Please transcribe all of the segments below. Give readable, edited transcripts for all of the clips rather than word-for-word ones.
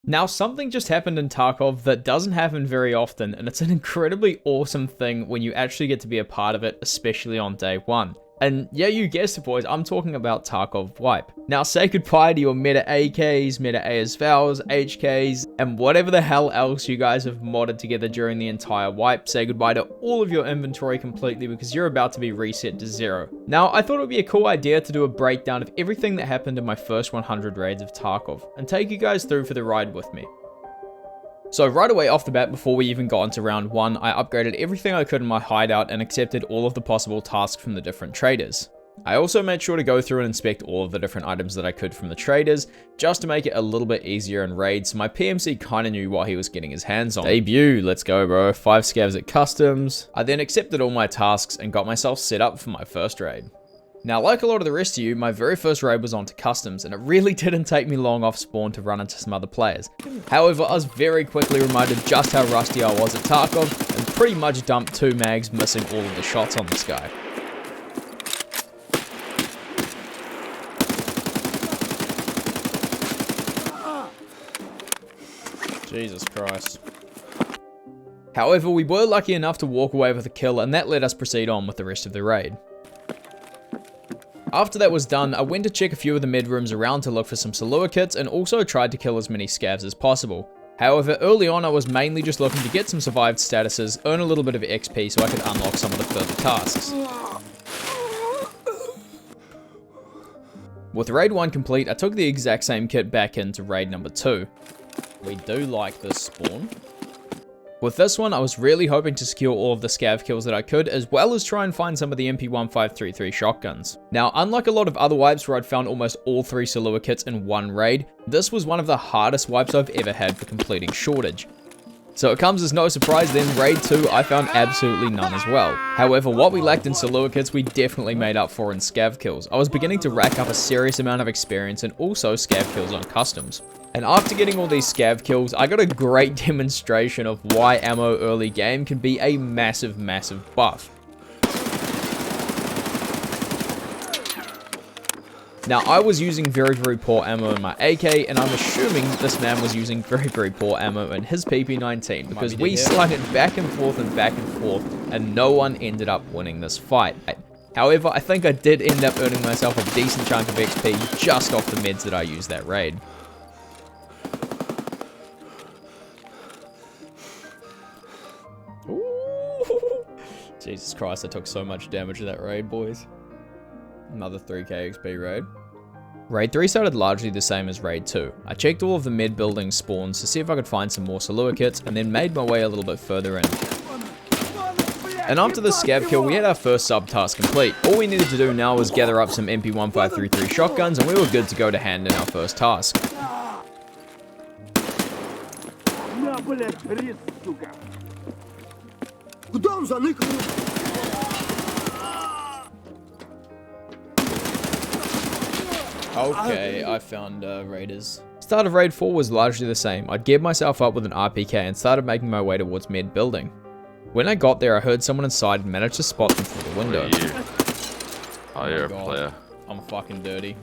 Now, something just happened in Tarkov that doesn't happen very often, and it's an incredibly awesome thing when you actually get to be a part of it, especially on day one. And yeah, you guessed it, boys, I'm talking about Tarkov Wipe. Now, say goodbye to your meta AKs, meta ASVals, HKs, and whatever the hell else you guys have modded together during the entire wipe. Say goodbye to all of your inventory completely because you're about to be reset to 0. Now, I thought it would be a cool idea to do a breakdown of everything that happened in my first 100 raids of Tarkov, and take you guys through for the ride with me. So right away off the bat, before we even got into round 1, I upgraded everything I could in my hideout and accepted all of the possible tasks from the different traders. I also made sure to go through and inspect all of the different items that I could from the traders, just to make it a little bit easier in raids, so my PMC kinda knew what he was getting his hands on. Debut, let's go bro, 5 scavs at customs. I then accepted all my tasks and got myself set up for my first raid. Now, like a lot of the rest of you, my very first raid was onto customs, and it really didn't take me long off spawn to run into some other players. However, I was very quickly reminded just how rusty I was at Tarkov, and pretty much dumped 2 mags, missing all of the shots on this guy. Jesus Christ. However, we were lucky enough to walk away with a kill, and that let us proceed on with the rest of the raid. After that was done, I went to check a few of the mid rooms around to look for some Salewa kits and also tried to kill as many scavs as possible. However, early on I was mainly just looking to get some survived statuses, earn a little bit of XP so I could unlock some of the further tasks. With raid 1 complete, I took the exact same kit back into raid number 2. We do like this spawn. With this one, I was really hoping to secure all of the scav kills that I could, as well as try and find some of the MP1533 shotguns. Now, unlike a lot of other wipes where I'd found almost all 3 Salewa kits in one raid, this was one of the hardest wipes I've ever had for completing Shortage. So it comes as no surprise then, raid 2 I found absolutely none as well. However, what we lacked in Salewa kits we definitely made up for in scav kills. I was beginning to rack up a serious amount of experience and also scav kills on customs. And after getting all these scav kills, I got a great demonstration of why ammo early game can be a massive, massive buff. Now, I was using very, very poor ammo in my AK, and I'm assuming this man was using very, very poor ammo in his PP19, because we slung it back and forth, and no one ended up winning this fight. However, I think I did end up earning myself a decent chunk of XP just off the meds that I used that raid. Jesus Christ, I took so much damage in that raid, boys. Another 3k XP raid. Raid 3 started largely the same as Raid 2. I checked all of the mid building spawns to see if I could find some more Salewa kits, and then made my way a little bit further in. And after the scav kill, we had our first sub-task complete. All we needed to do now was gather up some MP1533 shotguns, and we were good to go to hand in our first task. Okay, I found raiders. Start of raid 4 was largely the same. I'd geared myself up with an RPK and started making my way towards mid building. When I got there, I heard someone inside and managed to spot them through the window. Oh, you're a player. I'm fucking dirty.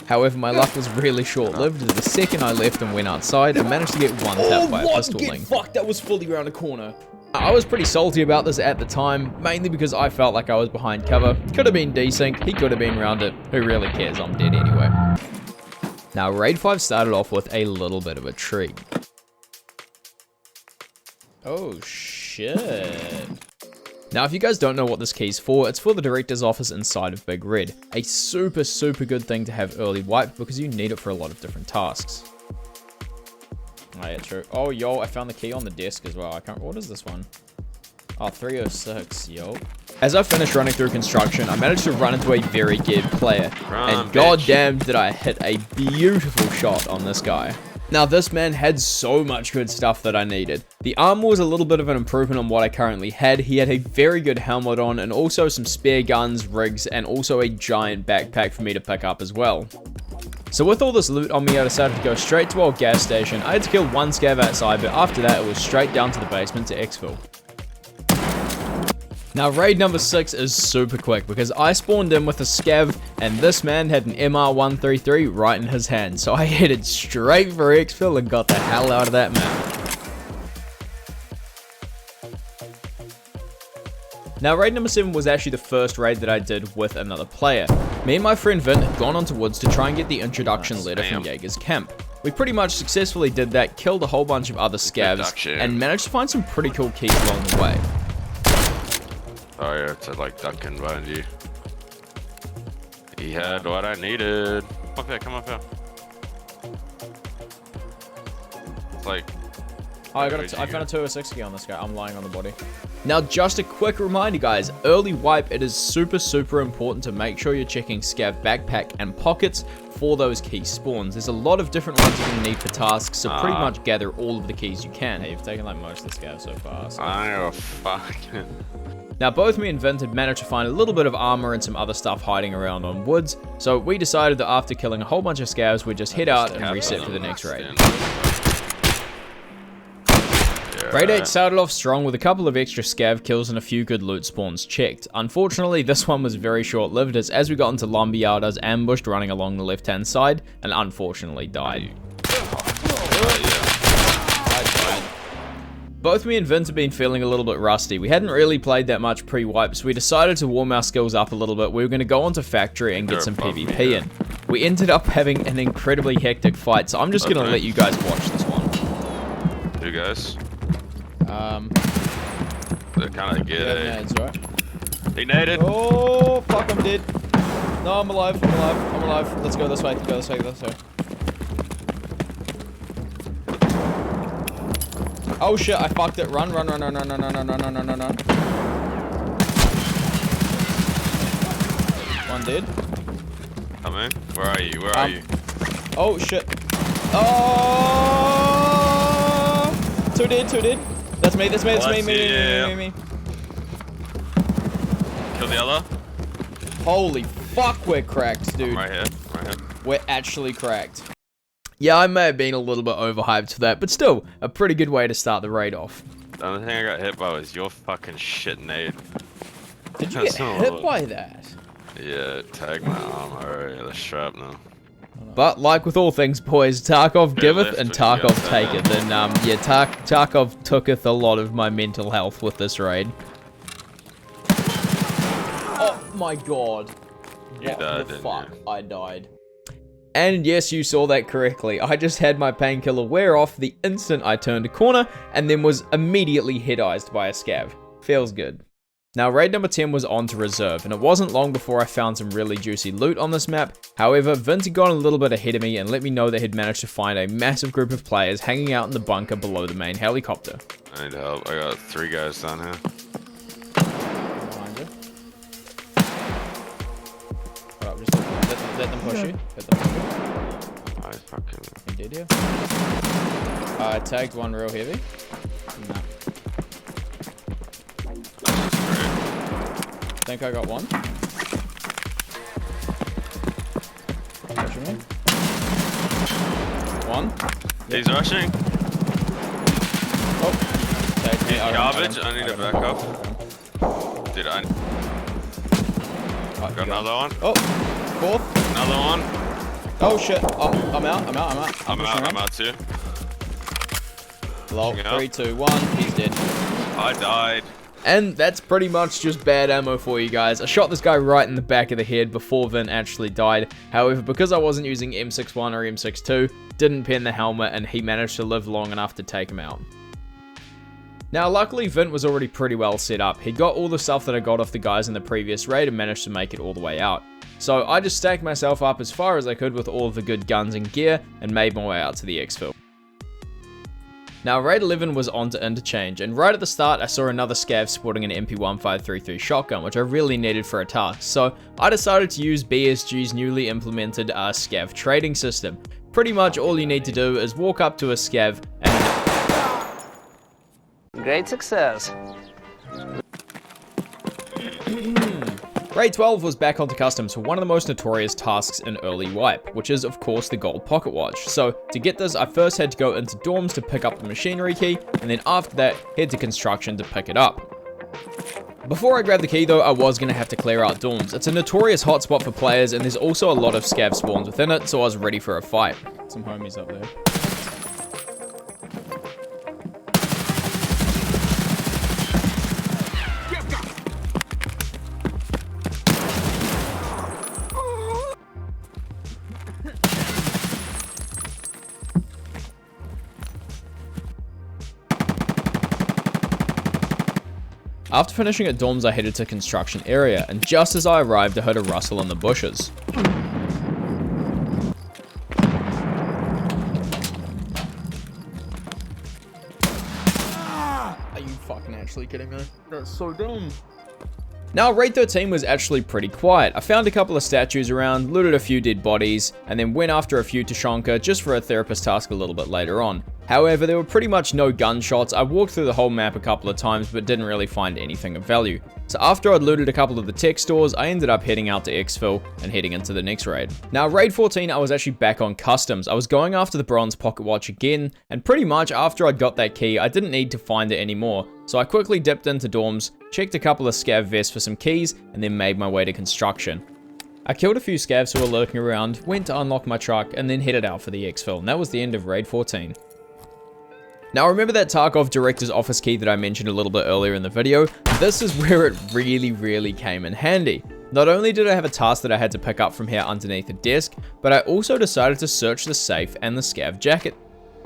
However, my luck was really short-lived, as the second I left and went outside, I managed to get one tap by a pistol link. Fuck, that was fully around a corner. I was pretty salty about this at the time, mainly because I felt like I was behind cover. Could have been desync, he could have been around it. Who really cares, I'm dead anyway. Now, Raid 5 started off with a little bit of a treat. Oh shit. Now, if you guys don't know what this key's for, it's for the director's office inside of Big Red. A super, super good thing to have early wipe because you need it for a lot of different tasks. Oh yeah, true. Oh, yo, I found the key on the desk as well. I can't, what is this one? Oh, 306, yo. As I finished running through construction, I managed to run into a very geared player. And goddamn did I hit a beautiful shot on this guy. Now, this man had so much good stuff that I needed. The armor was a little bit of an improvement on what I currently had. He had a very good helmet on and also some spare guns, rigs, and also a giant backpack for me to pick up as well. So with all this loot on me, I decided to go straight to our gas station. I had to kill one scav outside, but after that, it was straight down to the basement to exfil. Now raid number 6 is super quick because I spawned in with a scav and this man had an MR133 right in his hand. So I headed straight for exfil and got the hell out of that map. Now raid number 7 was actually the first raid that I did with another player. Me and my friend Vin had gone onto woods to try and get the introduction letter from Jaeger's camp. We pretty much successfully did that, killed a whole bunch of other scavs, and managed to find some pretty cool keys along the way. Oh yeah, it's like ducking behind you. He had what I needed. Come up here, come up here. It's like... Oh, I found a 206 on this guy. I'm lying on the body. Now, just a quick reminder, guys. Early wipe, it is super important to make sure you're checking scav backpack and pockets for those key spawns. There's a lot of different ones you're going to need for tasks, so pretty much gather all of the keys you can. Hey, you've taken like most of the scavs so far. So. I don't fucking... Now, both me and Vint had managed to find a little bit of armor and some other stuff hiding around on woods, so we decided that after killing a whole bunch of scavs, we'd just head out and reset for the next raid. Raid 8 started off strong with a couple of extra scav kills and a few good loot spawns checked. Unfortunately, this one was very short-lived as we got into lumberyard, I was ambushed running along the left-hand side and unfortunately died. Both me and Vince have been feeling a little bit rusty. We hadn't really played that much pre-wipe, so we decided to warm our skills up a little bit. We were going to go onto factory and get some PvP in. We ended up having an incredibly hectic fight, so I'm just going to let you guys watch this one. You guys? They're kind of good. Yeah, it's alright. He naded. Oh, fuck, I'm dead. No, I'm alive, I'm alive, I'm alive. Let's go this way, go this way, this way. Oh shit, I fucked it. Run. One dead. Come in. Where are you? Where are you? Oh shit. Oh! Two dead. That's me. Me. Kill the other. Holy fuck, we're cracked, dude. Right here. We're actually cracked. Yeah, I may have been a little bit overhyped for that, but still, a pretty good way to start the raid off. The only thing I got hit by was your fucking shit nade. Did you get hit by that? Yeah, tag my arm. Alright, the shrapnel. But like with all things, boys, Tarkov giveth and Tarkov taketh. And yeah, Tarkov tooketh a lot of my mental health with this raid. Oh my god. You died, the fuck? I died. And yes, you saw that correctly. I just had my painkiller wear off the instant I turned a corner, and then was immediately head-eyed by a scav. Feels good. Now, raid number 10 was on to reserve, and it wasn't long before I found some really juicy loot on this map. However, Vince had gone a little bit ahead of me and let me know that he'd managed to find a massive group of players hanging out in the bunker below the main helicopter. I need help. I got 3 guys down here. Alright, just let them push you. I fucking... You dead here? I tagged one real heavy. No. I think I got one. Pushing me. One. He's rushing. Oh. Tagged me. He's garbage. I need to back up. Dude, I... Got another one. Oh. Fourth. Another one. Oh shit. Oh, I'm out. I'm out too. Lol. 3, 2, 1. He's dead. I died. And that's pretty much just bad ammo for you guys. I shot this guy right in the back of the head before Vin actually died. However, because I wasn't using M61 or M62, didn't pin the helmet, and he managed to live long enough to take him out. Now, luckily, Vint was already pretty well set up. He got all the stuff that I got off the guys in the previous raid and managed to make it all the way out. So I just stacked myself up as far as I could with all of the good guns and gear and made my way out to the exfil. Now, raid 11 was on to interchange, and right at the start, I saw another scav sporting an MP1533 shotgun, which I really needed for a task, so I decided to use BSG's newly implemented scav trading system. Pretty much all you need to do is walk up to a scav and... Great success. Raid 12 was back onto customs for one of the most notorious tasks in early wipe, which is of course the gold pocket watch. So to get this, I first had to go into dorms to pick up the machinery key, and then after that, head to construction to pick it up. Before I grab the key though, I was going to have to clear out dorms. It's a notorious hotspot for players and there's also a lot of scav spawns within it, so I was ready for a fight. Some homies up there. After finishing at dorms, I headed to construction area, and just as I arrived, I heard a rustle in the bushes. Are you fucking actually kidding me? That's so dumb. Now, raid 13 was actually pretty quiet. I found a couple of statues around, looted a few dead bodies, and then went after a few Tushonka just for a therapist task a little bit later on. However, there were pretty much no gunshots. I walked through the whole map a couple of times, but didn't really find anything of value. So after I'd looted a couple of the tech stores, I ended up heading out to exfil and heading into the next raid. Now, raid 14, I was actually back on customs. I was going after the bronze pocket watch again, and pretty much after I got that key, I didn't need to find it anymore. So I quickly dipped into dorms, checked a couple of scav vests for some keys, and then made my way to construction. I killed a few scavs who were lurking around, went to unlock my truck, and then headed out for the exfil, and that was the end of raid 14. Now remember that Tarkov director's office key that I mentioned a little bit earlier in the video? This is where it really came in handy. Not only did I have a task that I had to pick up from here underneath the desk, but I also decided to search the safe and the scav jacket.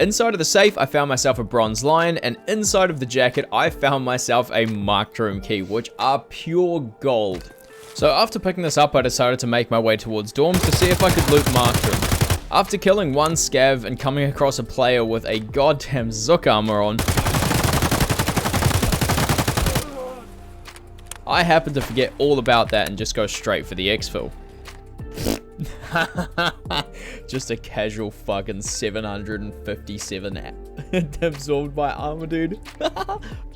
Inside of the safe, I found myself a bronze lion, and inside of the jacket, I found myself a marked room key, which are pure gold. So after picking this up, I decided to make my way towards dorms to see if I could loot marked room. After killing one scav and coming across a player with a goddamn Zook armor on, I happened to forget all about that and just go straight for the exfil. Just a casual fucking 757 absorbed by armor, dude.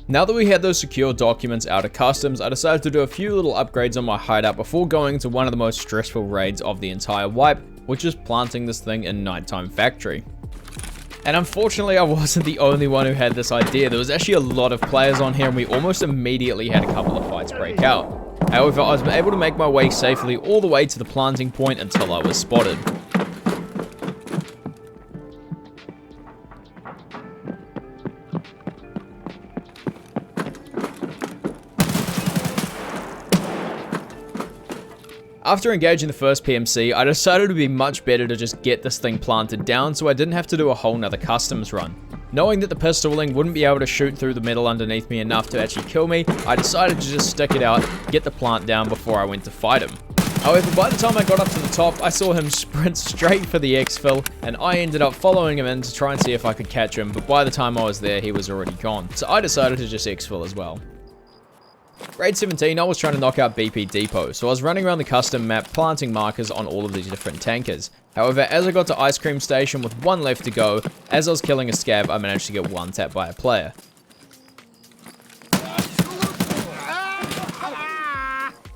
Now that we had those secure documents out of customs, I decided to do a few little upgrades on my hideout before going to one of the most stressful raids of the entire wipe, which is planting this thing in Nighttime Factory. And unfortunately, I wasn't the only one who had this idea. There was actually a lot of players on here and we almost immediately had a couple of fights break out. However, I was able to make my way safely all the way to the planting point until I was spotted. After engaging the first PMC, I decided it would be much better to just get this thing planted down so I didn't have to do a whole nother customs run. Knowing that the pistoling wouldn't be able to shoot through the metal underneath me enough to actually kill me, I decided to just stick it out, get the plant down before I went to fight him. However, by the time I got up to the top, I saw him sprint straight for the exfil, and I ended up following him in to try and see if I could catch him, but by the time I was there, he was already gone. So I decided to just exfil as well. Raid 17, I was trying to knock out BP Depot, so I was running around the custom map planting markers on all of these different tankers. However, as I got to Ice Cream Station with one left to go, as I was killing a scav, I managed to get one tapped by a player.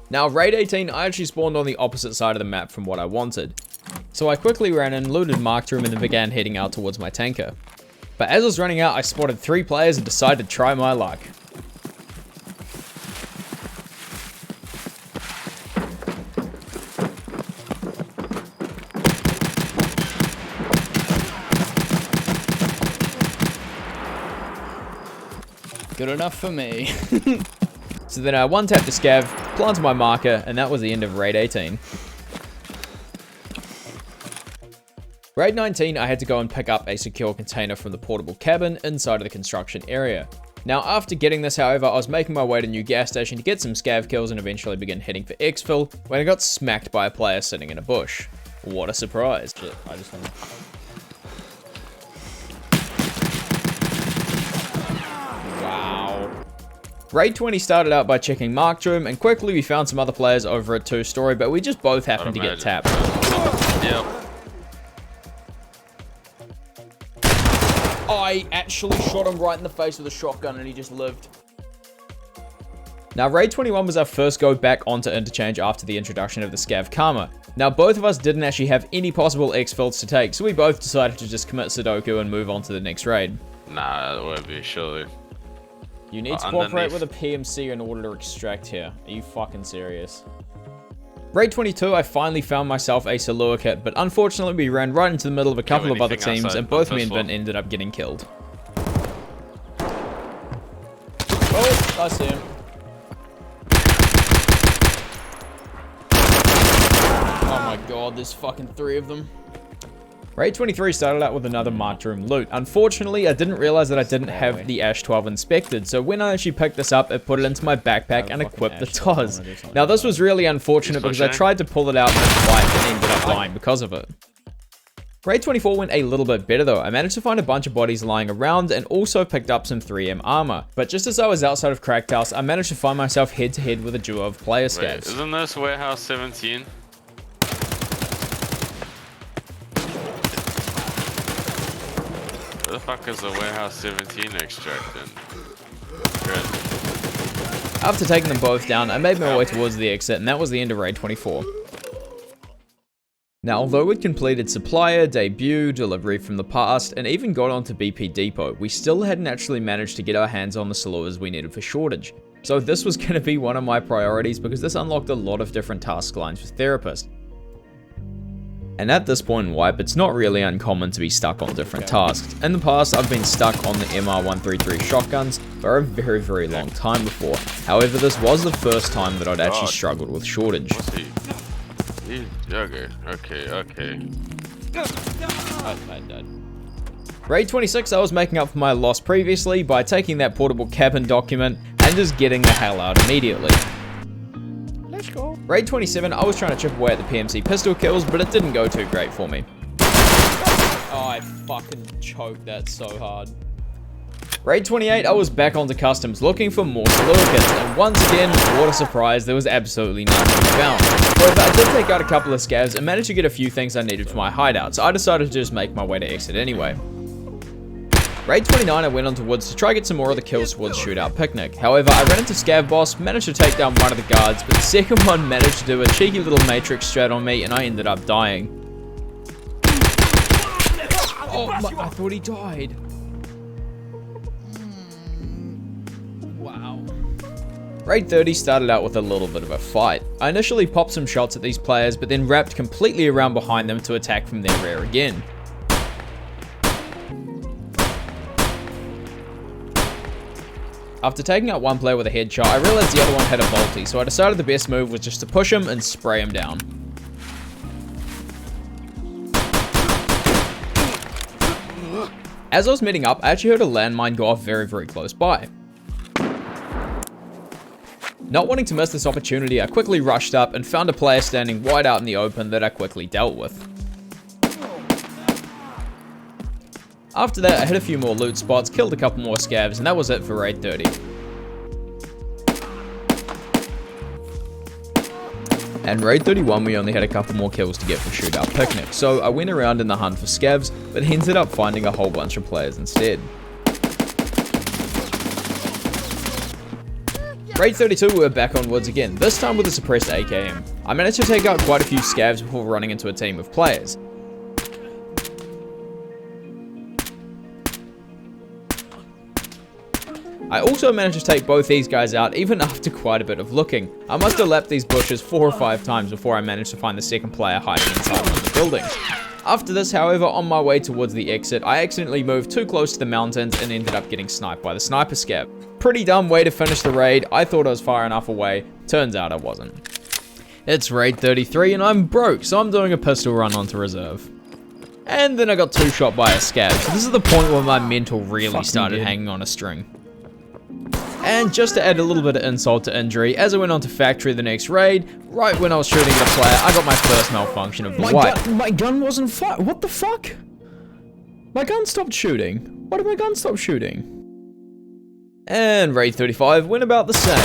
Now, Raid 18, I actually spawned on the opposite side of the map from what I wanted. So I quickly ran in, looted marked room, and then began heading out towards my tanker. But as I was running out, I spotted 3 players and decided to try my luck. Good enough for me. So then I one-tapped the scav, planted my marker, and that was the end of Raid 18. Raid 19, I had to go and pick up a secure container from the portable cabin inside of the construction area. Now after getting this, however, I was making my way to New Gas Station to get some scav kills and eventually begin heading for exfil when I got smacked by a player sitting in a bush. What a surprise. Shit, I just want to... Raid 20 started out by checking marked room, and quickly we found some other players over at 2-story, but we just both happened to get tapped. Yep. I actually shot him right in the face with a shotgun and he just lived. Now, Raid 21 was our first go back onto interchange after the introduction of the scav karma. Now, both of us didn't actually have any possible exfils to take, so we both decided to just commit Sudoku and move on to the next raid. Nah, that would be silly. You need to cooperate with a PMC in order to extract here. Are you fucking serious? Raid 22, I finally found myself a Salewa kit, but unfortunately we ran right into the middle of a couple of other teams, and both me and Vin ended up getting killed. Oh, I see him. Oh my god, there's fucking 3 of them. Raid 23 started out with another marked room loot. Unfortunately, I didn't realize that I didn't have the Ash 12 inspected, so when I actually picked this up, I put it into my backpack and equipped the TOS. Now this was really unfortunate because I tried to pull it out mid-fight and ended up dying because of it. Raid 24 went a little bit better though. I managed to find a bunch of bodies lying around and also picked up some 3M armor. But just as I was outside of Cracked House, I managed to find myself head to head with a duo of player scavs. Isn't this warehouse 17? Where the fuck is the warehouse 17 extracted? Good. After taking them both down, I made my way towards the exit, and that was the end of Raid 24. Now, although we'd completed Supplier, Debut, Delivery from the Past, and even got onto BP Depot, we still hadn't actually managed to get our hands on the Salewas we needed for Shortage. So this was going to be one of my priorities because this unlocked a lot of different task lines for Therapist. And at this point in Wipe, it's not really uncommon to be stuck on different tasks. In the past, I've been stuck on the MR133 shotguns for a very, very long time before. However, this was the first time that I'd actually struggled with Shortage. Okay. I died. Raid 26, I was making up for my loss previously by taking that portable cabin document and just getting the hell out immediately. Let's go. Raid 27, I was trying to chip away at the PMC pistol kills, but it didn't go too great for me. Oh, I fucking choked that so hard. Raid 28, I was back onto customs looking for more Salewa kits, and once again, what a surprise, there was absolutely none to be found. However, I did take out a couple of scavs and managed to get a few things I needed for my hideout, so I decided to just make my way to exit anyway. Raid 29, I went onto woods to try get some more of the kills towards Shootout Picnic. However, I ran into Scav Boss, managed to take down one of the guards, but the second one managed to do a cheeky little matrix strat on me, and I ended up dying. Oh, I thought he died. Wow. Raid 30 started out with a little bit of a fight. I initially popped some shots at these players, but then wrapped completely around behind them to attack from their rear again. After taking out one player with a headshot, I realized the other one had a bolty, so I decided the best move was just to push him and spray him down. As I was meeting up, I actually heard a landmine go off very, very close by. Not wanting to miss this opportunity, I quickly rushed up and found a player standing wide out in the open that I quickly dealt with. After that, I hit a few more loot spots, killed a couple more scavs, and that was it for Raid 30. And Raid 31, we only had a couple more kills to get for Shootout Picnic, so I went around in the hunt for scavs, but ended up finding a whole bunch of players instead. Raid 32, we were back on woods again, this time with a suppressed AKM. I managed to take out quite a few scavs before running into a team of players. I also managed to take both these guys out even after quite a bit of looking. I must have leapt these bushes 4 or 5 times before I managed to find the second player hiding inside one of the buildings. After this, however, on my way towards the exit, I accidentally moved too close to the mountains and ended up getting sniped by the sniper scav. Pretty dumb way to finish the raid. I thought I was far enough away. Turns out I wasn't. It's Raid 33 and I'm broke, so I'm doing a pistol run onto reserve. And then I got 2 shot by a scav. So this is the point where my mental really started hanging on a string. And just to add a little bit of insult to injury, as I went on to factory the next raid, right when I was shooting at a player, I got my first malfunction of the wipe. My gun wasn't fired. What the fuck? My gun stopped shooting. Why did my gun stop shooting? And Raid 35 went about the same.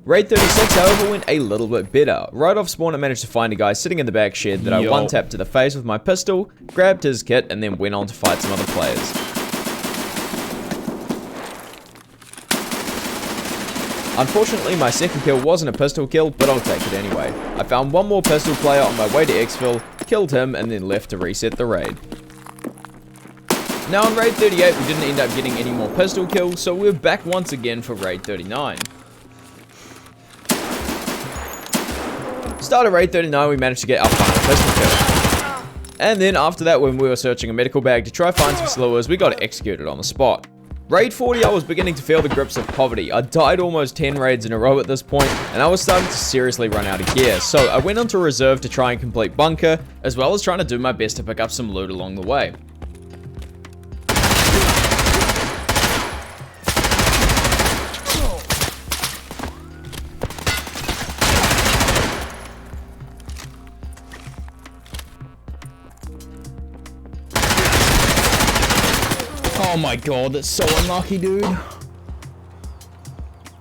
Raid 36, however, went a little bit better. Right off spawn, I managed to find a guy sitting in the back shed that I one-tapped to the face with my pistol, grabbed his kit, and then went on to fight some other players. Unfortunately, my second kill wasn't a pistol kill, but I'll take it anyway. I found one more pistol player on my way to exfil, killed him, and then left to reset the raid. Now on Raid 38, we didn't end up getting any more pistol kills, so we're back once again for Raid 39. Start of Raid 39, we managed to get our final pistol kill. And then after that, when we were searching a medical bag to try find some Salewas, we got executed on the spot. Raid 40, I was beginning to feel the grips of poverty. I died almost 10 raids in a row at this point, and I was starting to seriously run out of gear, so I went onto reserve to try and complete bunker, as well as trying to do my best to pick up some loot along the way. Oh my god, that's so unlucky, dude.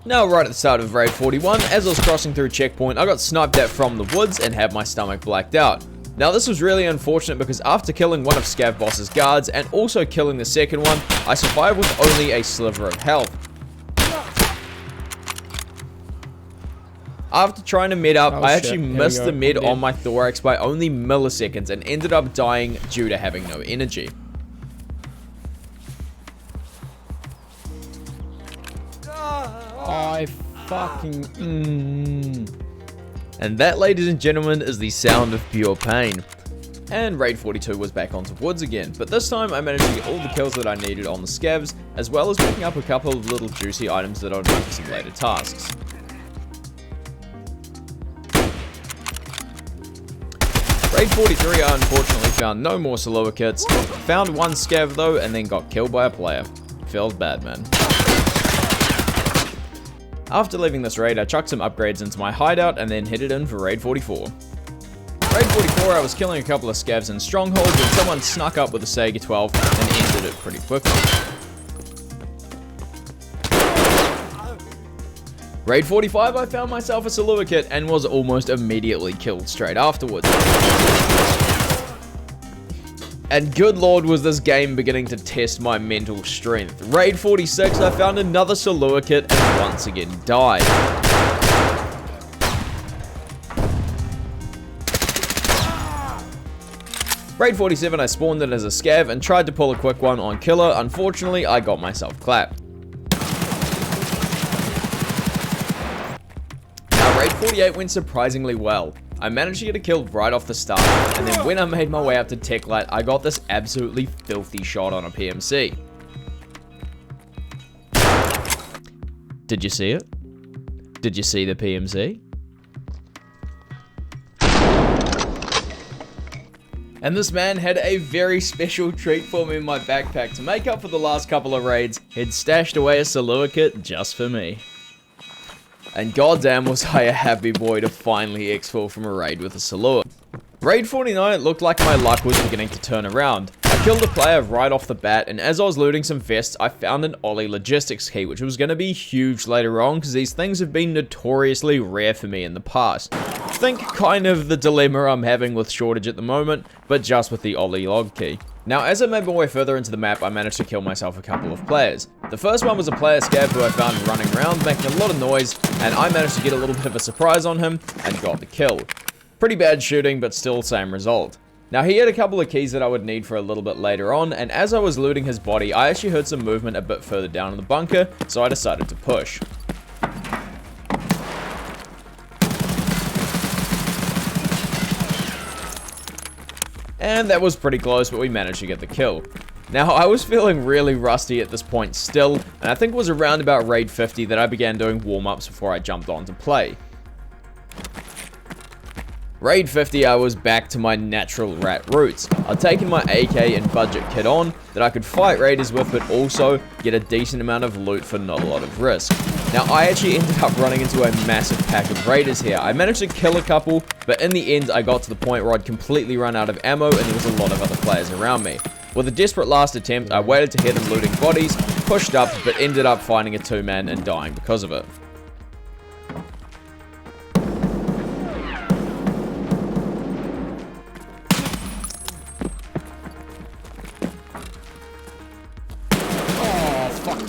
Now right at the start of Raid 41, as I was crossing through checkpoint, I got sniped at from the woods and had my stomach blacked out. Now this was really unfortunate because after killing one of Scav Boss's guards and also killing the second one, I survived with only a sliver of health. After trying to med up, I actually missed the med on my thorax by only milliseconds and ended up dying due to having no energy. I fucking... And that, ladies and gentlemen, is the sound of pure pain. And Raid 42 was back onto woods again, but this time I managed to get all the kills that I needed on the scavs, as well as picking up a couple of little juicy items that I would need for some later tasks. Raid 43, I unfortunately found no more Salewa kits, found one scav though, and then got killed by a player. Feels bad, man. After leaving this raid, I chucked some upgrades into my hideout and then headed in for Raid 44. Raid 44, I was killing a couple of scavs in strongholds when someone snuck up with a Sega 12 and ended it pretty quickly. Raid 45, I found myself a Salewa kit and was almost immediately killed straight afterwards. And good lord was this game beginning to test my mental strength. Raid 46, I found another Salewa kit and once again died. Raid 47, I spawned in as a scav and tried to pull a quick one on killer. Unfortunately, I got myself clapped. Now, Raid 48 went surprisingly well. I managed to get a kill right off the start, and then when I made my way up to Tech Light, I got this absolutely filthy shot on a PMC. Did you see it? Did you see the PMC? And this man had a very special treat for me in my backpack. To make up for the last couple of raids, he'd stashed away a Salewa kit just for me. And goddamn was I a happy boy to finally exfil from a raid with a Salewa. Raid 49, it looked like my luck was beginning to turn around. I killed a player right off the bat, and as I was looting some vests, I found an Ollie logistics key, which was going to be huge later on, because these things have been notoriously rare for me in the past. Think kind of the dilemma I'm having with Shortage at the moment, but just with the Ollie log key. Now, as I made my way further into the map, I managed to kill myself a couple of players. The first one was a player scav who I found running around, making a lot of noise, and I managed to get a little bit of a surprise on him, and got the kill. Pretty bad shooting, but still same result. Now, he had a couple of keys that I would need for a little bit later on, and as I was looting his body, I actually heard some movement a bit further down in the bunker, so I decided to push. And that was pretty close, but we managed to get the kill. Now, I was feeling really rusty at this point still, and I think it was around about Raid 50 that I began doing warm-ups before I jumped on to play. Raid 50, I was back to my natural rat roots. I'd taken my AK and budget kit on that I could fight raiders with, but also get a decent amount of loot for not a lot of risk. Now, I actually ended up running into a massive pack of raiders here. I managed to kill a couple, but in the end, I got to the point where I'd completely run out of ammo and there was a lot of other players around me. With a desperate last attempt, I waited to hear them looting bodies, pushed up, but ended up finding a two-man and dying because of it.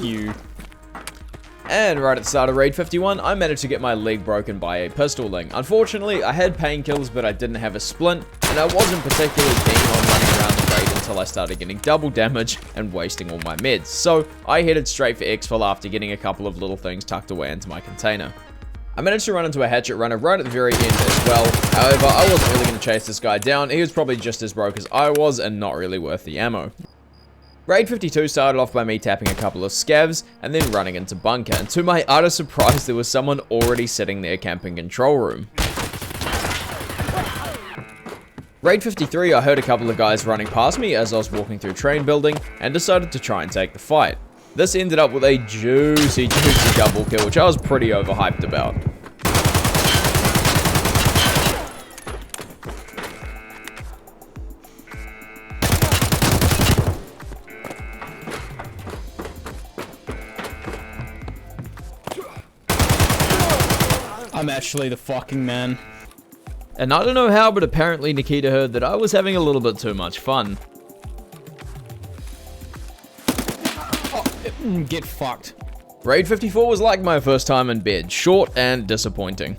You. And right at the start of Raid 51, I managed to get my leg broken by a pistol ling. Unfortunately, I had painkillers, but I didn't have a splint, and I wasn't particularly keen on running around the raid until until I started getting double damage and wasting all my meds. So I headed straight for exfil after getting a couple of little things tucked away into my container. I managed to run into a hatchet runner right at the very end as well. However, I wasn't really going to chase this guy down. He was probably just as broke as I was and not really worth the ammo. Raid 52 started off by me tapping a couple of scavs and then running into bunker, and to my utter surprise there was someone already sitting there camping control room. Raid 53, I heard a couple of guys running past me as I was walking through train building and decided to try and take the fight. This ended up with a juicy double kill, which I was pretty overhyped about. I'm actually the fucking man. And I don't know how, but apparently Nikita heard that I was having a little bit too much fun. Get fucked. Raid 54 was like my first time in bed, short and disappointing.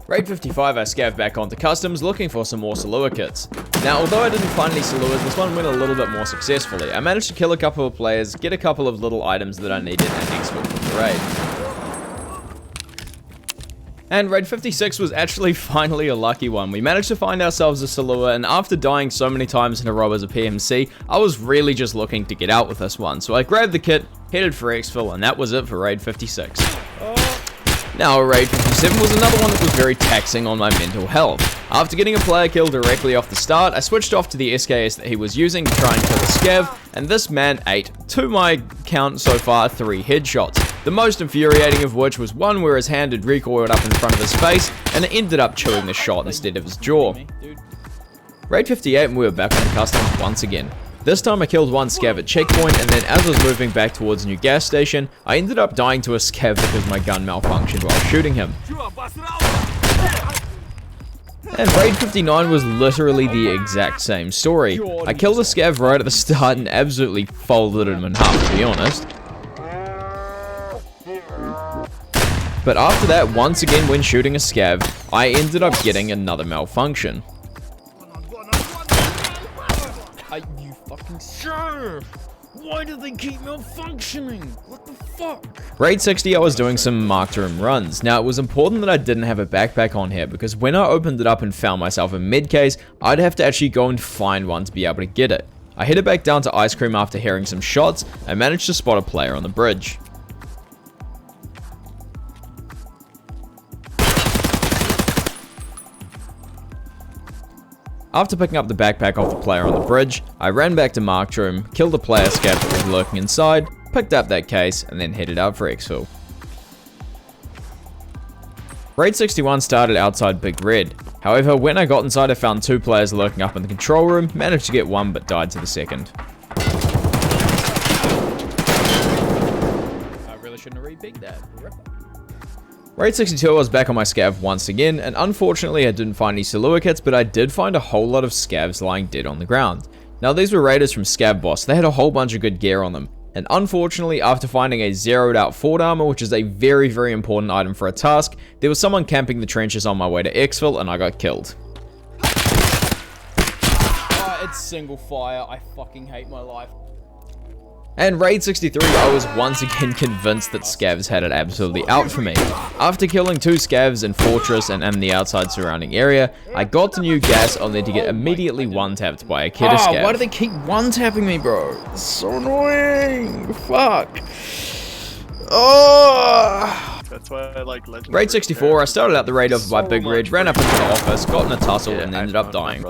Raid 55, I scavved back onto customs looking for some more Salewa kits. Now, although I didn't find any Salewas, this one went a little bit more successfully. I managed to kill a couple of players, get a couple of little items that I needed, and exfil from the raid. And Raid 56 was actually finally a lucky one. We managed to find ourselves a Salewa, and after dying so many times in a row as a PMC, I was really just looking to get out with this one. So I grabbed the kit, headed for exfil, and that was it for Raid 56. Now, Raid 57 was another one that was very taxing on my mental health. After getting a player kill directly off the start, I switched off to the SKS that he was using to try and kill a scav, and this man ate, to my count so far, 3 headshots. The most infuriating of which was one where his hand had recoiled up in front of his face, and it ended up chewing the shot instead of his jaw. Raid 58 and we were back on customs once again. This time I killed one scav at checkpoint, and then as I was moving back towards a new gas station, I ended up dying to a scav because my gun malfunctioned while shooting him. And Raid 59 was literally the exact same story. I killed a scav right at the start and absolutely folded him in half, to be honest. But after that, once again when shooting a scav, I ended up getting another malfunction. You fucking sure? Why do they keep malfunctioning? What the fuck? Raid 60, I was doing some marked room runs. Now, it was important that I didn't have a backpack on here, because when I opened it up and found myself a med case, I'd have to actually go and find one to be able to get it. I headed back down to Ice Cream after hearing some shots, and managed to spot a player on the bridge. After picking up the backpack off the player on the bridge, I ran back to Marked Room, killed the player scav that was lurking inside, picked up that case, and then headed out for exfil. Raid 61 started outside Big Red. However, when I got inside I found 2 players lurking up in the control room, managed to get one but died to the second. I really shouldn't have repeated that. Raid 62, I was back on my scav once again, and unfortunately I didn't find any Salewa kits, but I did find a whole lot of scavs lying dead on the ground. Now these were raiders from Scav Boss, they had a whole bunch of good gear on them, and unfortunately after finding a zeroed out fort armor, which is a very important item for a task, there was someone camping the trenches on my way to exfil and I got killed. It's single fire, I fucking hate my life. And Raid 63, I was once again convinced that scavs had it absolutely out for me. After killing 2 scavs in Fortress and in the outside surrounding area, I got to new gas only to get immediately one-tapped by a kidder scav. Why do they keep one-tapping me, bro? It's so annoying. Fuck. Oh. That's why I like Legend. Raid 64, I started out the raid over by Big Red, ran up into the office, got in a tussle, and ended up dying.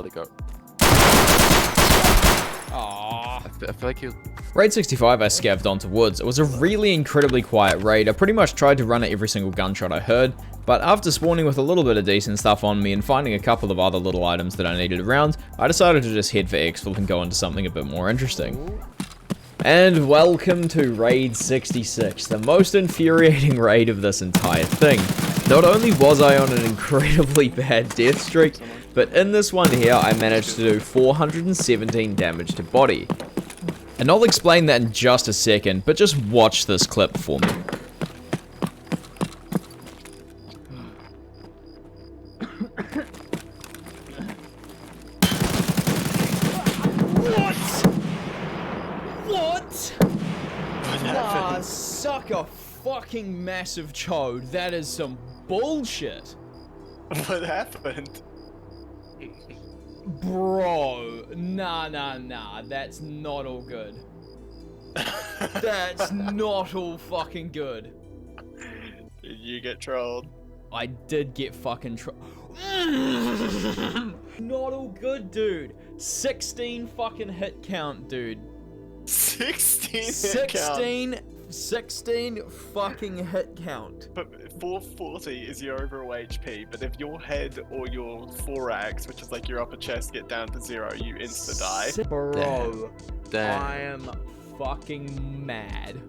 I feel like you. Raid 65, I scavved onto woods. It was a really incredibly quiet raid. I pretty much tried to run at every single gunshot I heard, but after spawning with a little bit of decent stuff on me and finding a couple of other little items that I needed around, I decided to just head for exfil and go into something a bit more interesting. And welcome to Raid 66, the most infuriating raid of this entire thing. Not only was I on an incredibly bad death streak, but in this one here I managed to do 417 damage to body. And I'll explain that in just a second, but just watch this clip for me. suck a fucking massive chode. That is some bullshit. What happened? Bro, nah. That's not all good. That's not all fucking good. Did you get trolled? I did get fucking not all good, dude. 16 fucking hit count, dude. 16 16 fucking hit count. But 440 is your overall HP, but if your head or your thorax, which is like your upper chest, get down to 0, you insta-die. Bro, Damn. I am fucking mad.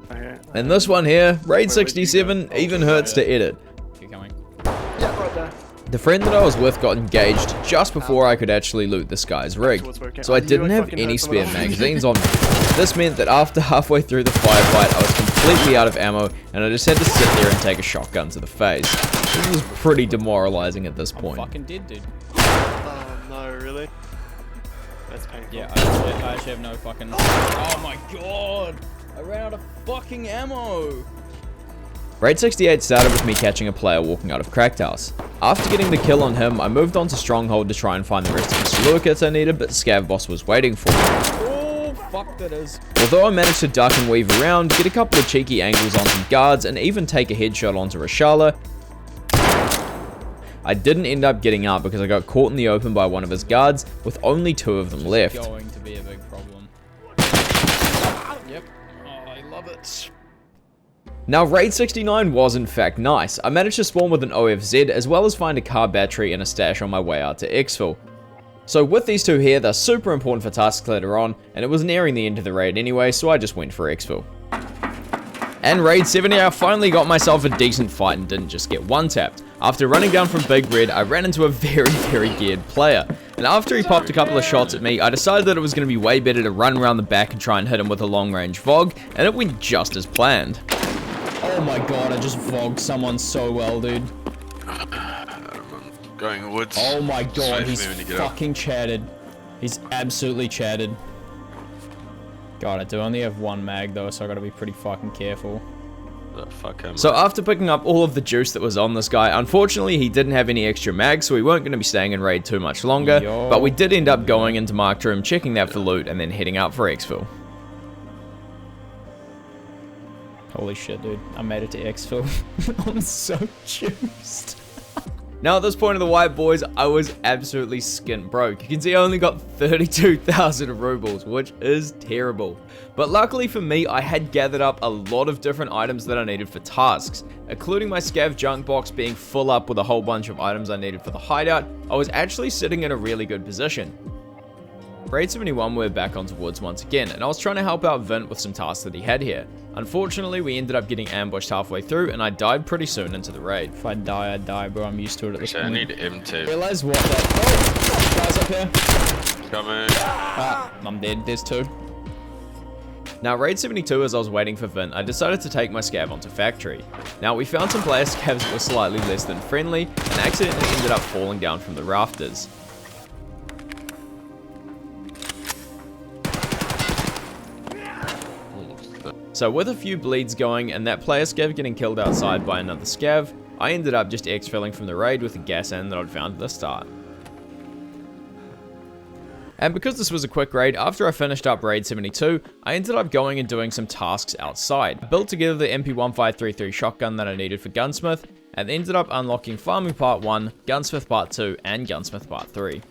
And this one here, Raid 67, even hurts to edit. Keep coming. Yeah, right there. The friend that I was with got engaged just before I could actually loot this guy's rig, so I didn't have any spare magazines on me. This meant that after halfway through the firefight, I was completely out of ammo, and I just had to sit there and take a shotgun to the face. This was pretty demoralizing at this I'm point. fucking dead, dude. Oh no, really? That's painful. Yeah, I actually have no fucking... Oh my god! I ran out of fucking ammo! Raid 68 started with me catching a player walking out of Cracked House. After getting the kill on him, I moved on to Stronghold to try and find the rest of the Salewa kits I needed, but Scav Boss was waiting for me. Oh, fuck that is. Although I managed to duck and weave around, get a couple of cheeky angles on some guards, and even take a headshot onto Rashala, I didn't end up getting out because I got caught in the open by one of his guards, with only 2 of them left. It's going to be a big problem. Yep. Oh, I love it. Now, Raid 69 was in fact nice. I managed to spawn with an OFZ, as well as find a car battery and a stash on my way out to exfil. So with these 2 here, they're super important for tasks later on, and it was nearing the end of the raid anyway, so I just went for exfil. And Raid 70, I finally got myself a decent fight and didn't just get one-tapped. After running down from Big Red, I ran into a very geared player. And after he popped a couple of shots at me, I decided that it was going to be way better to run around the back and try and hit him with a long-range VOG, and it went just as planned. Oh my god, I just vogged someone so well, dude. Going woods. Oh my god, Save he's me when you get up. fucking chatted. He's absolutely chatted. God, I do only have 1 mag though, so I gotta be pretty fucking careful. The fuck am So I? after picking up all of the juice that was on this guy, unfortunately he didn't have any extra mags, so we weren't going to be staying in Raid too much longer, but we did end up going into Marked Room, checking that for loot, and then heading out for exfil. Holy shit, dude. I made it to exfil. I'm so juiced. Now at this point of the white boys, I was absolutely skint broke. You can see I only got 32,000 rubles, which is terrible. But luckily for me, I had gathered up a lot of different items that I needed for tasks, including my scav junk box being full up with a whole bunch of items I needed for the hideout. I was actually sitting in a really good position. Raid 71 we're back onto woods once again, and I was trying to help out Vint with some tasks that he had here. Unfortunately, we ended up getting ambushed halfway through, and I died pretty soon into the raid. If I die, I die, bro. I'm used to it at this I point. need M2. Realize what that... Oh! Guys up here. Coming. Ah, I'm dead. There's 2. Now, Raid 72, as I was waiting for Vint, I decided to take my scav onto Factory. Now, we found some player scavs that were slightly less than friendly, and accidentally ended up falling down from the rafters. So with a few bleeds going, and that player scav getting killed outside by another scav, I ended up just exfilling from the raid with a gas end that I'd found at the start. And because this was a quick raid, after I finished up Raid 72, I ended up going and doing some tasks outside. I built together the MP1533 shotgun that I needed for Gunsmith, and ended up unlocking Farming Part 1, Gunsmith Part 2, and Gunsmith Part 3.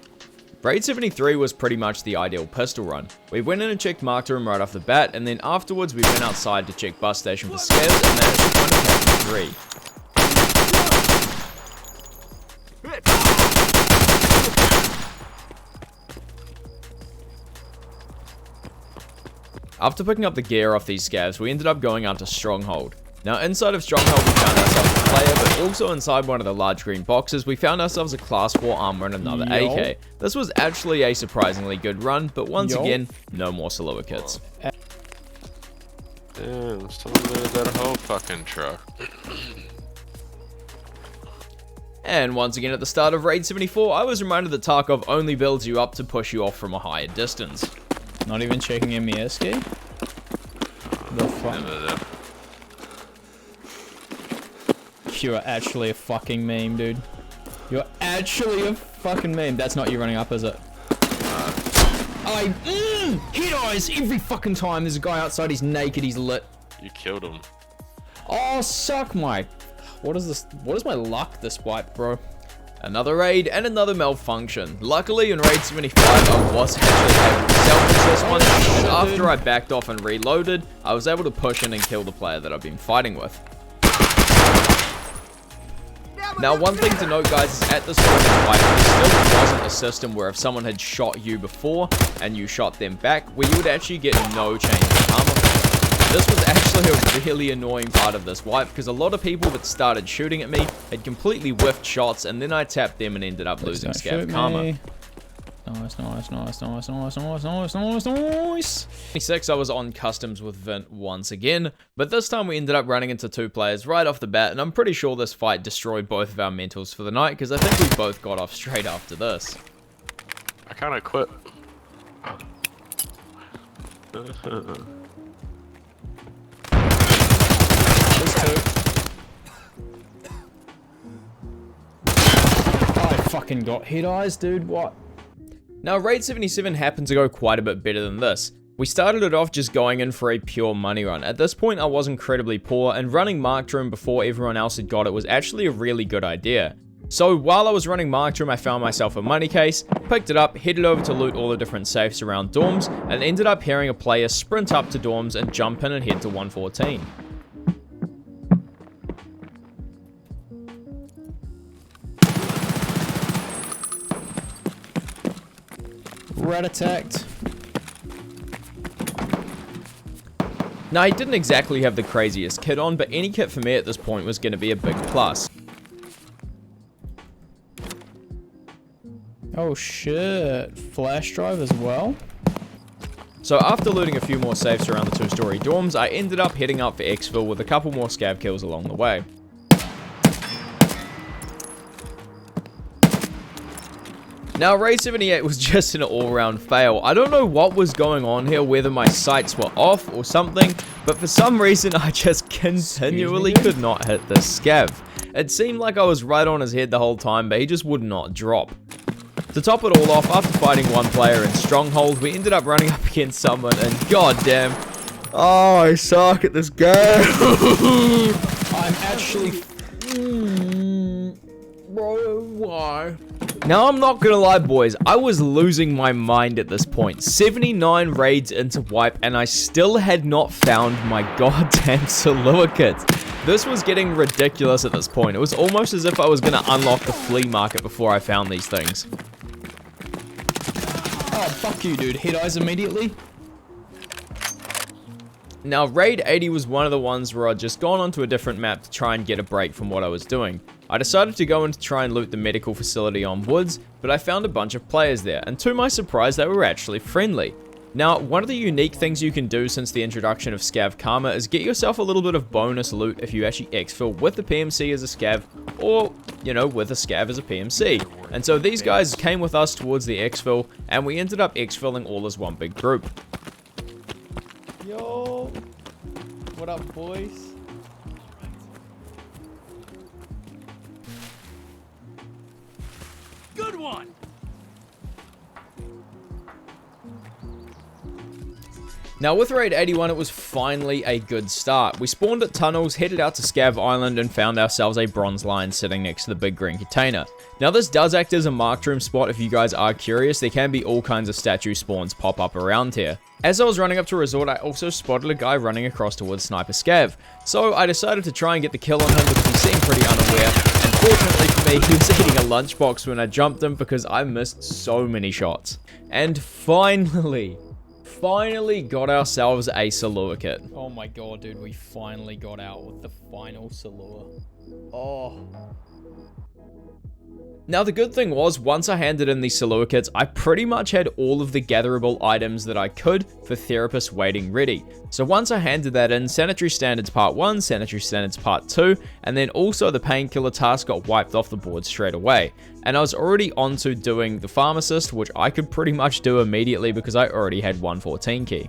Raid 73 was pretty much the ideal pistol run. We went in and checked Marked Room right off the bat, and then afterwards we went outside to check Bus Station for scavs, and managed to find a pack of 3. After picking up the gear off these scavs, we ended up going out to Stronghold. Now inside of Stronghold we found ourselves a player, but also inside one of the large green boxes we found ourselves a class 4 armor and another AK. This was actually a surprisingly good run, but once again, no more Salewa kits. Damn, someone looted that whole fucking truck. And once again at the start of Raid 74, I was reminded that Tarkov only builds you up to push you off from a higher distance. Not even checking MES key? The fuck? Never there. You are actually a fucking meme, dude. You're actually a fucking meme. That's not you running up, is it? Hit eyes every fucking time. There's a guy outside, he's naked, he's lit. You killed him. Oh, suck my... What is this? What is my luck this wipe, bro? Another raid and another malfunction. Luckily in raid 75 I was actually able to salvage this one, and after I backed off and reloaded, I was able to push in and kill the player that I've been fighting with. Now one thing to note guys is at this point in the fight, there still wasn't a system where if someone had shot you before and you shot them back, where you would actually get no change in armor. This was actually a really annoying part of this wipe, because a lot of people that started shooting at me had completely whiffed shots, and then I tapped them and ended up losing scav karma. Nice, nice, nice, nice, nice, nice, nice, nice, nice. 26, I was on customs with Vint once again, but this time we ended up running into two players right off the bat, and I'm pretty sure this fight destroyed both of our mentals for the night, because I think we both got off straight after this. I kind of quit. I fucking got hit eyes, dude. What? Now, raid 77 happened to go quite a bit better than this. We started it off just going in for a pure money run. At this point, I was incredibly poor, and running Marked Room before everyone else had got it was actually a really good idea. So while I was running Marked Room, I found myself a money case, picked it up, headed over to loot all the different safes around dorms, and ended up hearing a player sprint up to dorms and jump in and head to 114. Rat attacked. Now, he didn't exactly have the craziest kit on, but any kit for me at this point was going to be a big plus. Oh shit. Flash drive as well? So after looting a few more safes around the two-story dorms, I ended up heading up for exfil with a couple more scav kills along the way. Now, raid 78 was just an all-round fail. I don't know what was going on here, whether my sights were off or something, but for some reason I just continually could not hit this scav. It seemed like I was right on his head the whole time, but he just would not drop. To top it all off, after fighting one player in Stronghold, we ended up running up against someone, and goddamn, oh, I suck at this game. I'm actually... Bro, why? Now, I'm not gonna lie, boys, I was losing my mind at this point. 79 raids into wipe, and I still had not found my goddamn Salewa kit. This was getting ridiculous at this point. It was almost as if I was gonna unlock the flea market before I found these things. Oh, fuck you, dude. Hit eyes immediately. Now, raid 80 was one of the ones where I'd just gone onto a different map to try and get a break from what I was doing. I decided to go in to try and loot the medical facility on Woods, but I found a bunch of players there, and to my surprise, they were actually friendly. Now, one of the unique things you can do since the introduction of scav karma is get yourself a little bit of bonus loot if you actually exfil with the PMC as a scav, or, you know, with a scav as a PMC. And so these guys came with us towards the exfil, and we ended up exfilling all as one big group. Yo. What up, boys? Good one! Now, with raid 81, it was finally a good start. We spawned at tunnels, headed out to Scav Island, and found ourselves a bronze lion sitting next to the big green container. Now, this does act as a marked room spot if you guys are curious. There can be all kinds of statue spawns pop up around here. As I was running up to Resort, I also spotted a guy running across towards Sniper Scav. So I decided to try and get the kill on him because he seemed pretty unaware. And fortunately for me, he was eating a lunchbox when I jumped him because I missed so many shots. And finally got ourselves a Salewa kit. Oh my god, dude, we finally got out with the final Salewa. Oh. Now, the good thing was, once I handed in these Salewa kits, I pretty much had all of the gatherable items that I could for Therapist waiting ready. So once I handed that in, Sanitary Standards Part 1, Sanitary Standards Part 2, and then also the Painkiller task got wiped off the board straight away. And I was already on to doing the Pharmacist, which I could pretty much do immediately because I already had 114 key.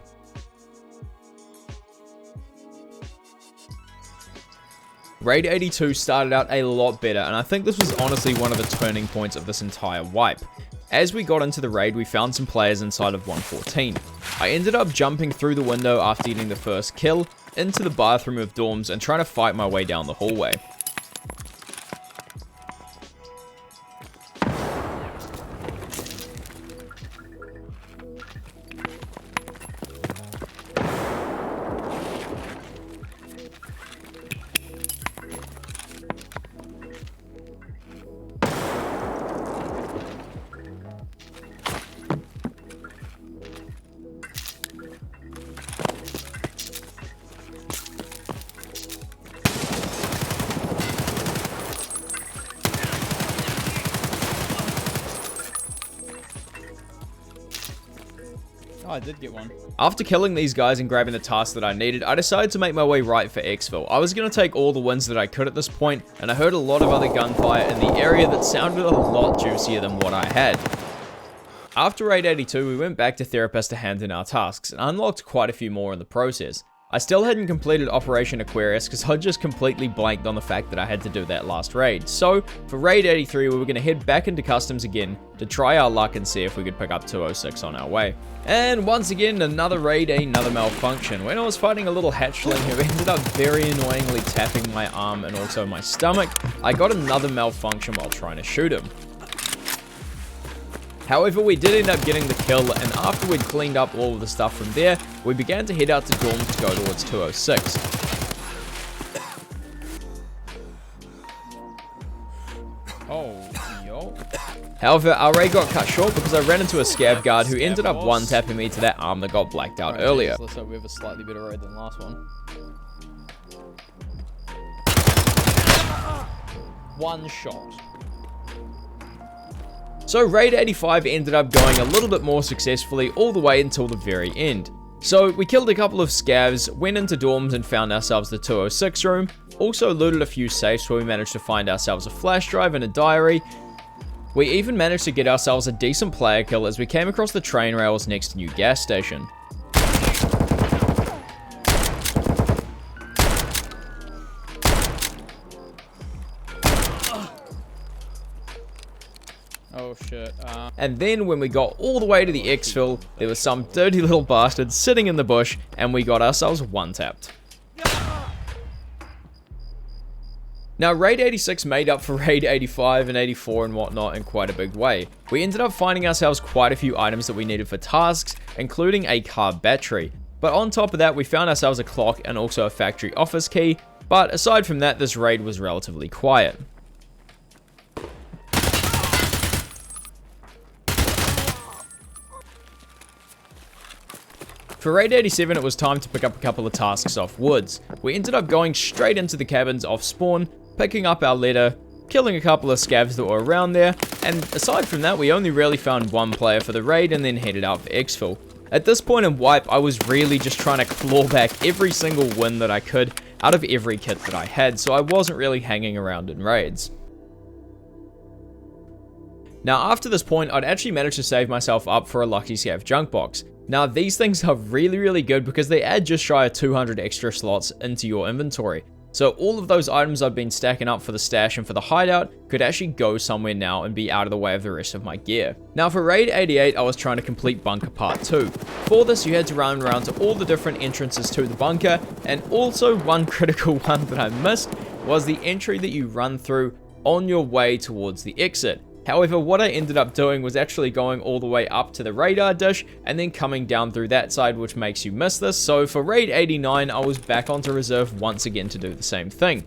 Raid 82 started out a lot better, and I think this was honestly one of the turning points of this entire wipe. As we got into the raid, we found some players inside of 114. I ended up jumping through the window after getting the first kill, into the bathroom of dorms, and trying to fight my way down the hallway. Oh, I did get one. After killing these guys and grabbing the task that I needed, I decided to make my way right for exfil. I was going to take all the wins that I could at this point, and I heard a lot of other gunfire in the area that sounded a lot juicier than what I had. After Raid 82, we went back to Therapist to hand in our tasks, and unlocked quite a few more in the process. I still hadn't completed Operation Aquarius because I just completely blanked on the fact that I had to do that last raid. So, for Raid 83, we were going to head back into Customs again to try our luck and see if we could pick up 206 on our way. And once again, another raid, another malfunction. When I was fighting a little hatchling who ended up very annoyingly tapping my arm and also my stomach, I got another malfunction while trying to shoot him. However, we did end up getting the kill, and after we'd cleaned up all of the stuff from there, we began to head out to dorms to go towards 206. Oh, yo. However, our raid got cut short because I ran into a scav guard who ended up one-tapping me to that arm that got blacked out earlier. Let's hope we have a slightly better raid than the last one. One shot. So Raid 85 ended up going a little bit more successfully all the way until the very end. So we killed a couple of scavs, went into dorms and found ourselves the 206 room, also looted a few safes where we managed to find ourselves a flash drive and a diary. We even managed to get ourselves a decent player kill as we came across the train rails next to New Gas Station. Oh shit. And then when we got all the way to the exfil, there was some dirty little bastard sitting in the bush and we got ourselves one-tapped. Now, Raid 86 made up for Raid 85 and 84 and whatnot in quite a big way. We ended up finding ourselves quite a few items that we needed for tasks, including a car battery. But on top of that, we found ourselves a clock and also a factory office key. But aside from that, this raid was relatively quiet. For Raid 87, it was time to pick up a couple of tasks off Woods. We ended up going straight into the cabins off spawn, picking up our letter, killing a couple of scavs that were around there, and aside from that, we only really found one player for the raid and then headed out for exfil. At this point in wipe, I was really just trying to claw back every single win that I could out of every kit that I had, so I wasn't really hanging around in raids. Now, after this point, I'd actually managed to save myself up for a lucky scav junk box. Now, these things are really good because they add just shy of 200 extra slots into your inventory. So all of those items I'd been stacking up for the stash and for the hideout could actually go somewhere now and be out of the way of the rest of my gear. Now for Raid 88, I was trying to complete Bunker Part 2. For this, you had to run around to all the different entrances to the bunker, and also one critical one that I missed was the entry that you run through on your way towards the exit. However, what I ended up doing was actually going all the way up to the radar dish and then coming down through that side, which makes you miss this. So for Raid 89, I was back onto reserve once again to do the same thing.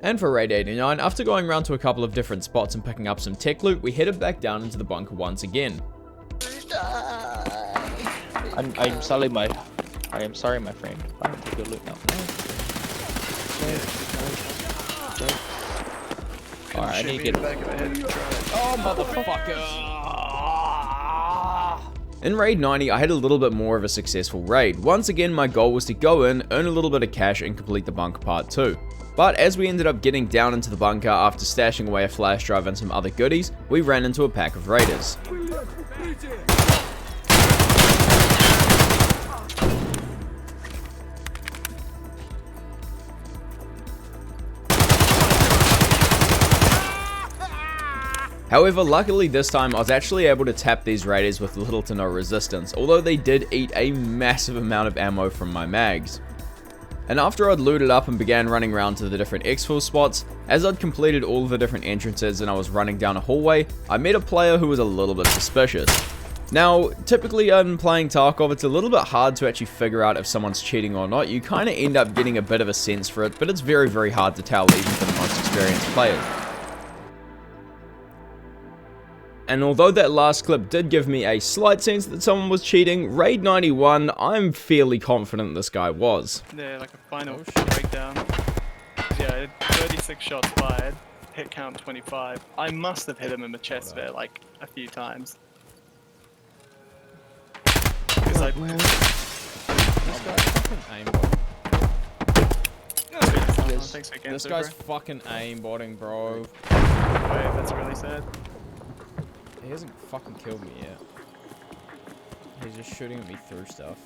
And for Raid 89, after going around to a couple of different spots and picking up some tech loot, we headed back down into the bunker once again. I'm sorry, my friend. I don't take your loot now. Alright, I need to get back of the head and try it. Oh, motherfucker! In Raid 90, I had a little bit more of a successful raid. Once again, my goal was to go in, earn a little bit of cash, and complete the bunker part 2. But as we ended up getting down into the bunker after stashing away a flash drive and some other goodies, we ran into a pack of raiders. However, luckily this time I was actually able to tap these raiders with little to no resistance, although they did eat a massive amount of ammo from my mags. And after I'd looted up and began running around to the different exfil spots, as I'd completed all of the different entrances and I was running down a hallway, I met a player who was a little bit suspicious. Now, typically in playing Tarkov, it's a little bit hard to actually figure out if someone's cheating or not. You kind of end up getting a bit of a sense for it, but it's very, very hard to tell even for the most experienced players. And although that last clip did give me a slight sense that someone was cheating, Raid 91, I'm fairly confident this guy was. Yeah, like a final breakdown. Yeah, 36 shots fired, hit count 25. I must have hit him in the chest there like a few times. Because I... Thanks for This guy's fucking aimbotting, bro. Wait, that's really sad. He hasn't fucking killed me yet. He's just shooting at me through stuff.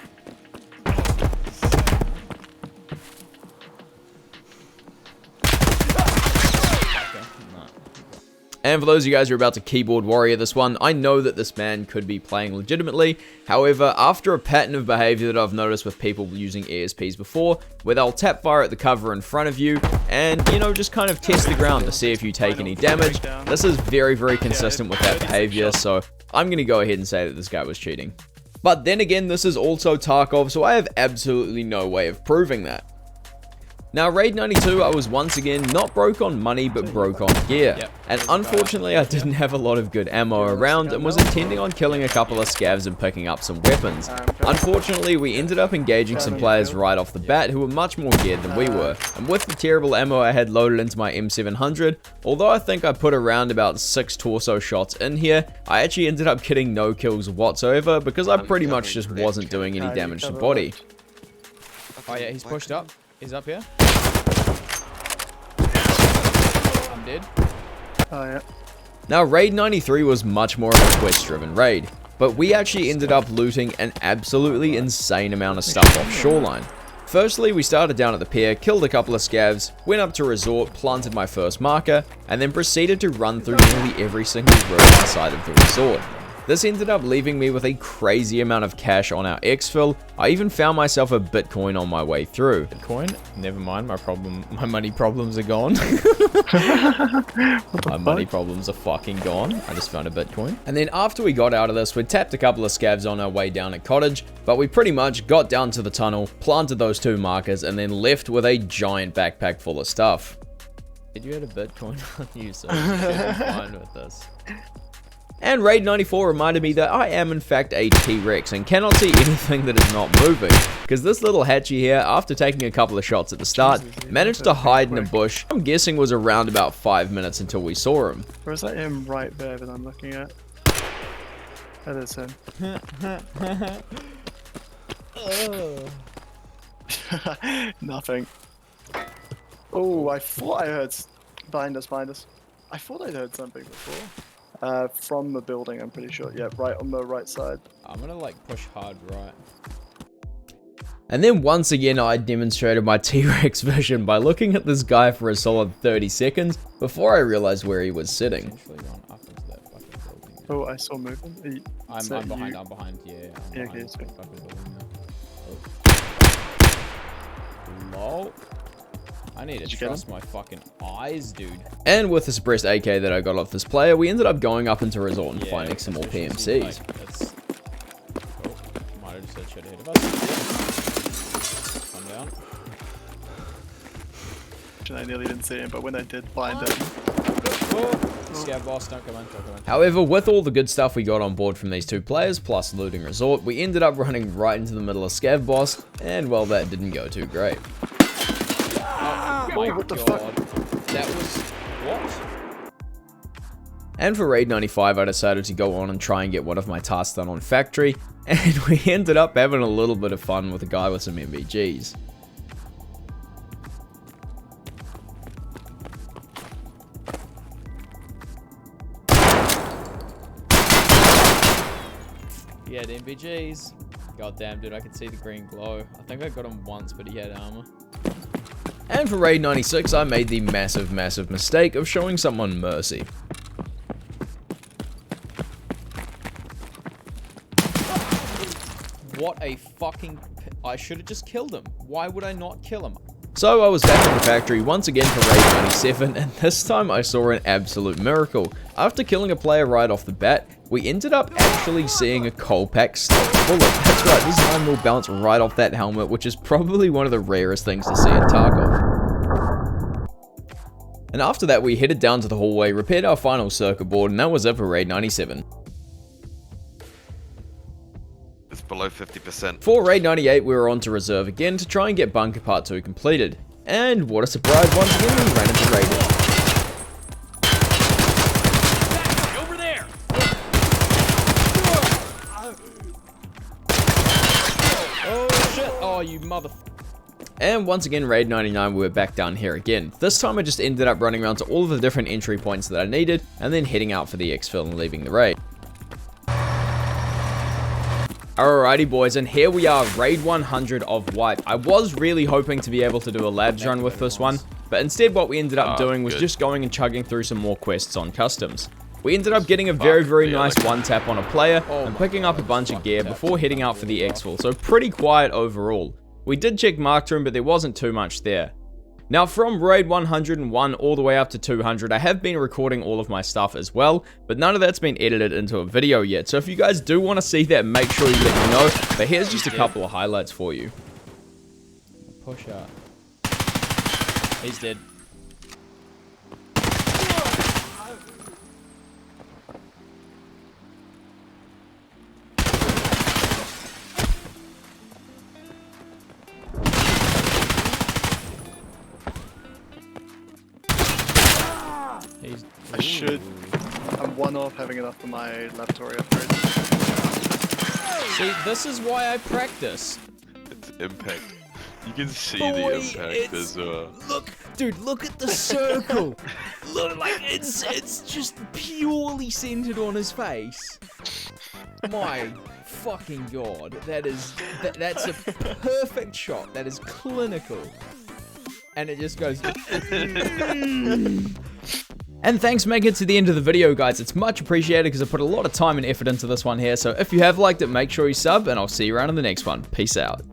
And for those of you guys who are about to keyboard warrior this one, I know that this man could be playing legitimately. However, after a pattern of behavior that I've noticed with people using ESPs before, where they'll tap fire at the cover in front of you and, you know, just kind of test the ground to see if you take any damage, this is very, very consistent with that behavior, so I'm going to go ahead and say that this guy was cheating. But then again, this is also Tarkov, so I have absolutely no way of proving that. Now, Raid 92, I was once again not broke on money, but broke on gear. And unfortunately, I didn't have a lot of good ammo around and was intending on killing a couple of scavs and picking up some weapons. Unfortunately, we ended up engaging some players right off the bat who were much more geared than we were. And with the terrible ammo I had loaded into my M700, although I think I put around about 6 torso shots in here, I actually ended up getting no kills whatsoever because I pretty much just wasn't doing any damage to body. Oh yeah, he's pushed up. He's up here. I'm dead. Oh yeah. Now, Raid 93 was much more of a quest-driven raid, but we actually ended up looting an absolutely insane amount of stuff off shoreline. Firstly, we started down at the pier, killed a couple of scavs, went up to resort, planted my first marker, and then proceeded to run through nearly every single room inside of the resort. This ended up leaving me with a crazy amount of cash on our exfil. I even found myself a Bitcoin on my way through. Bitcoin? Never mind, my money problems are gone. My money problems are fucking gone. I just found a Bitcoin. And then after we got out of this, we tapped a couple of scavs on our way down at Cottage, but we pretty much got down to the tunnel, planted those 2 markers, and then left with a giant backpack full of stuff. Did you had a Bitcoin on you, so I'm fine with this. And Raid 94 reminded me that I am in fact a T-Rex and cannot see anything that is not moving. Because this little hatchy here, after taking a couple of shots at the start, managed to hide in a bush. I'm guessing was around about 5 minutes until we saw him. Or is that him right there that I'm looking at? That is him. Nothing. Oh, I thought I heard... Behind us. I thought I'd heard something before. From the building, I'm pretty sure. Yeah, right on the right side. I'm gonna like push hard right. And then once again, I demonstrated my T-Rex vision by looking at this guy for a solid 30 seconds before I realized where he was sitting. Oh, I saw movement. I'm behind, yeah. Okay, Lol. I need to trust my fucking eyes, dude. And with the suppressed AK that I got off this player, we ended up going up into resort and finding some more PMCs. Like, might have just said shit ahead of us. Come down. I nearly didn't see him, but when I did find him... Scav boss, don't come in. However, with all the good stuff we got on board from these 2 players, plus looting resort, we ended up running right into the middle of Scav boss, and well, that didn't go too great. Oh my what the god. fuck? That was... what? And for Raid 95, I decided to go on and try and get one of my tasks done on Factory, and we ended up having a little bit of fun with a guy with some MVGs. He had MVGs. God damn, dude, I could see the green glow. I think I got him once, but he had armor. And for Raid 96, I made the massive mistake of showing someone mercy. What a fucking... I should have just killed him. Why would I not kill him? So I was back in the factory once again for raid 97, and this time I saw an absolute miracle. After killing a player right off the bat, we ended up actually seeing a coal pack stealth bullet. That's right, this one will bounce right off that helmet, which is probably one of the rarest things to see in Tarkov. And after that, we headed down to the hallway, repaired our final circuit board, and that was it for raid 97. It's below 50%. For raid 98, we were on to reserve again to try and get bunker part 2 completed. And what a surprise, once again we ran into raiders. Over there! Oh shit, oh you mother... And once again, raid 99, we were back down here again. This time I just ended up running around to all of the different entry points that I needed, and then heading out for the exfil and leaving the raid. Alrighty boys, and here we are, raid 100 of wipe. I was really hoping to be able to do a labs run with this one, but instead what we ended up doing was just going and chugging through some more quests on customs. We ended up getting a very nice one tap on a player and picking up a bunch of gear before heading out for the exfil, so pretty quiet overall. We did check marked room, but there wasn't too much there. Now from raid 101 all the way up to 200, I have been recording all of my stuff as well, but none of that's been edited into a video yet. So if you guys do want to see that, make sure you let me know. But here's just a couple of highlights for you. Push out. He's dead. I should. I'm one off having enough for my laboratory upgrade. See, this is why I practice. It's impact. You can see Boy, the impact it's- as well. Look, dude, look at the circle. Look, like it's just purely centered on his face. My fucking god, that's a perfect shot. That is clinical. And it just goes. And thanks for making it to the end of the video, guys. It's much appreciated because I put a lot of time and effort into this one here. So if you have liked it, make sure you sub, and I'll see you around in the next one. Peace out.